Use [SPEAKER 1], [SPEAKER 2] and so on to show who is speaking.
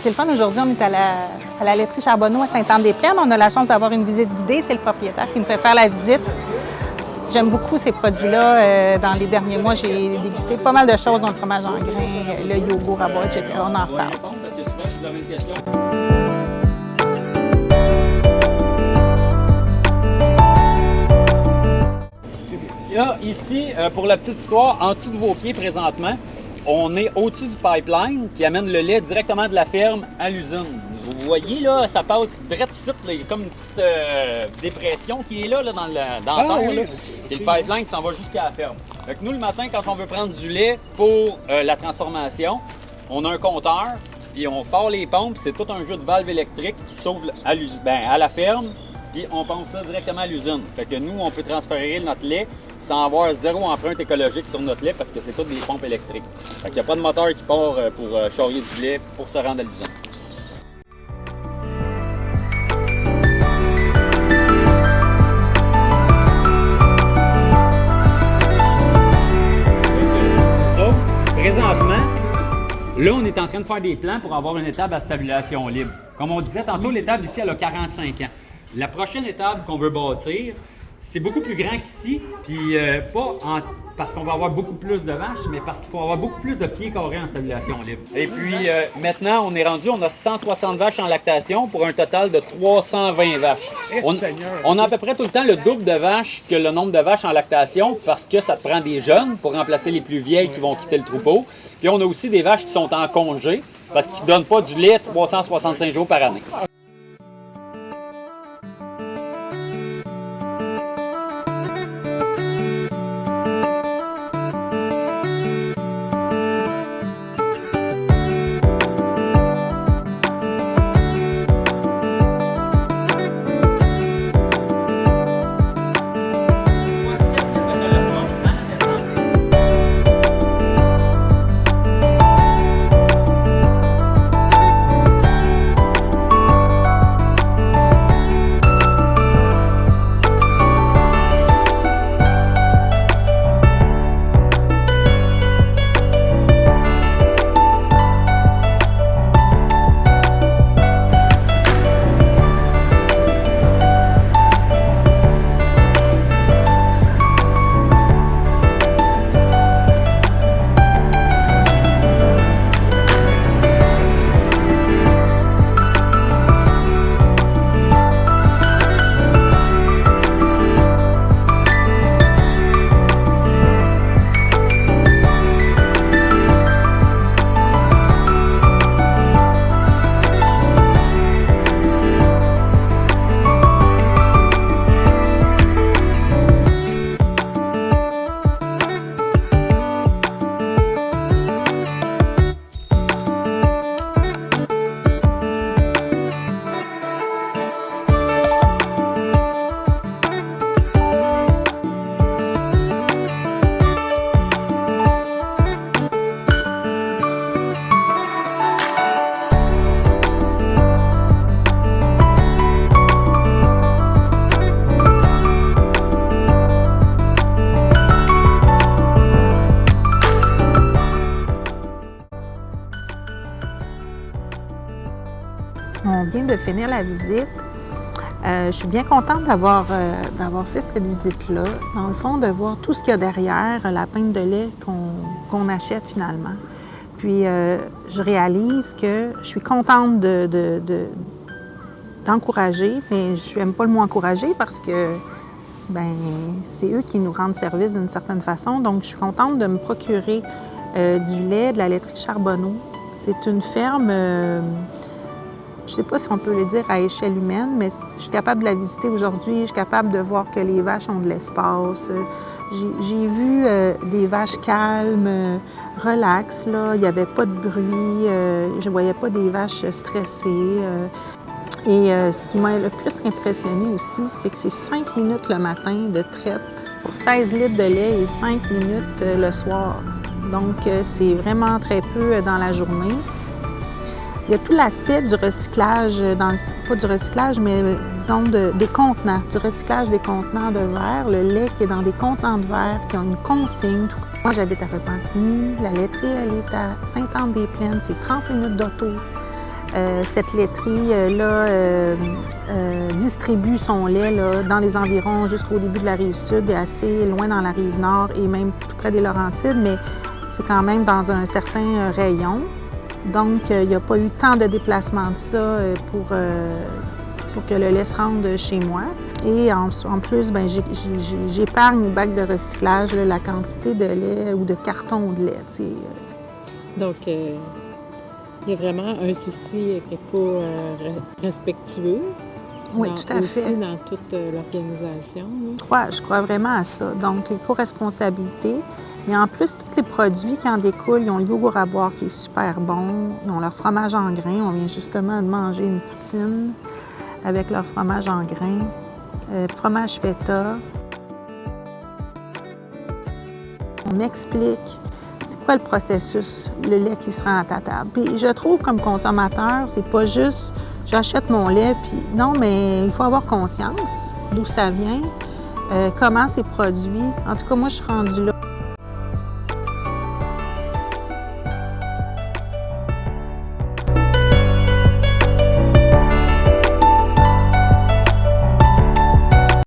[SPEAKER 1] C'est le fun, aujourd'hui, on est à la laiterie Charbonneau à Sainte-Anne-des-Plaines. On a la chance d'avoir une visite guidée. C'est le propriétaire qui nous fait faire la visite. J'aime beaucoup ces produits-là. Dans les derniers mois, j'ai dégusté pas mal de choses, dont le fromage en grains, le yogourt à boire, etc. On en reparle.
[SPEAKER 2] Là, ici, pour la petite histoire, en dessous de vos pieds présentement, on est au-dessus du pipeline qui amène le lait directement de la ferme à l'usine. Vous voyez, là, ça passe direct ici, là, il y a comme une petite dépression qui est là, dans le terre,
[SPEAKER 3] oui.
[SPEAKER 2] là. Et le pipeline qui s'en va jusqu'à la ferme. Fait que nous, le matin, quand on veut prendre du lait pour la transformation, on a un compteur, puis on part les pompes, c'est tout un jeu de valve électrique qui s'ouvre à la ferme, puis on pompe ça directement à l'usine. Fait que nous, on peut transférer notre lait sans avoir zéro empreinte écologique sur notre lait parce que c'est toutes des pompes électriques. Fait qu'il n'y a pas de moteur qui part pour charrier du lait pour se rendre à l'usine. Présentement, là, on est en train de faire des plans pour avoir une étable à stabilisation libre. Comme on disait tantôt, l'étable ici, elle a 45 ans. La prochaine étable qu'on veut bâtir, c'est beaucoup plus grand qu'ici, puis parce qu'on va avoir beaucoup plus de vaches, mais parce qu'il faut avoir beaucoup plus de pieds carrés en stabilisation libre. Et puis maintenant, on a 160 vaches en lactation pour un total de 320 vaches. On a à peu près tout le temps le double de vaches que le nombre de vaches en lactation parce que ça te prend des jeunes pour remplacer les plus vieilles qui vont quitter le troupeau. Puis on a aussi des vaches qui sont en congé parce qu'ils ne donnent pas du lait 365 jours par année.
[SPEAKER 1] On vient de finir la visite. Je suis bien contente d'avoir fait cette visite-là. Dans le fond, de voir tout ce qu'il y a derrière la pinte de lait qu'on achète finalement. Puis, je réalise que je suis contente d'encourager, mais je n'aime pas le mot encourager parce que c'est eux qui nous rendent service d'une certaine façon. Donc, je suis contente de me procurer du lait de la laiterie Charbonneau. C'est une ferme... je ne sais pas si on peut le dire à échelle humaine, mais je suis capable de la visiter aujourd'hui. Je suis capable de voir que les vaches ont de l'espace. J'ai vu des vaches calmes, relaxes, là. Il n'y avait pas de bruit. Je ne voyais pas des vaches stressées. Et ce qui m'a le plus impressionné aussi, c'est que c'est 5 minutes le matin de traite pour 16 litres de lait et 5 minutes le soir. Donc, c'est vraiment très peu dans la journée. Il y a tout l'aspect du recyclage, pas du recyclage, mais disons des contenants, du recyclage des contenants de verre, le lait qui est dans des contenants de verre, qui ont une consigne. Moi, j'habite à Repentigny, la laiterie, elle est à Sainte-Anne-des-Plaines, c'est 30 minutes d'auto. Cette laiterie-là distribue son lait là, dans les environs jusqu'au début de la rive sud et assez loin dans la rive nord et même tout près des Laurentides, mais c'est quand même dans un certain rayon. Donc, il n'y a pas eu tant de déplacement de ça pour que le lait se rende chez moi. Et en plus, ben, j'épargne au bac de recyclage là, la quantité de lait ou de carton de lait. Tu sais.
[SPEAKER 3] Donc, il y a vraiment un souci éco-respectueux.
[SPEAKER 1] Oui, tout à fait.
[SPEAKER 3] Aussi dans toute l'organisation.
[SPEAKER 1] Je crois vraiment à ça. Donc, l'éco-responsabilité. Mais en plus, tous les produits qui en découlent, ils ont le yogourt à boire qui est super bon. Ils ont leur fromage en grains. On vient justement de manger une poutine avec leur fromage en grains. Fromage feta. On m'explique c'est quoi le processus, le lait qui se rend à ta table. Puis je trouve comme consommateur, c'est pas juste j'achète mon lait, puis non, mais il faut avoir conscience d'où ça vient, comment c'est produit. En tout cas, moi, je suis rendue là.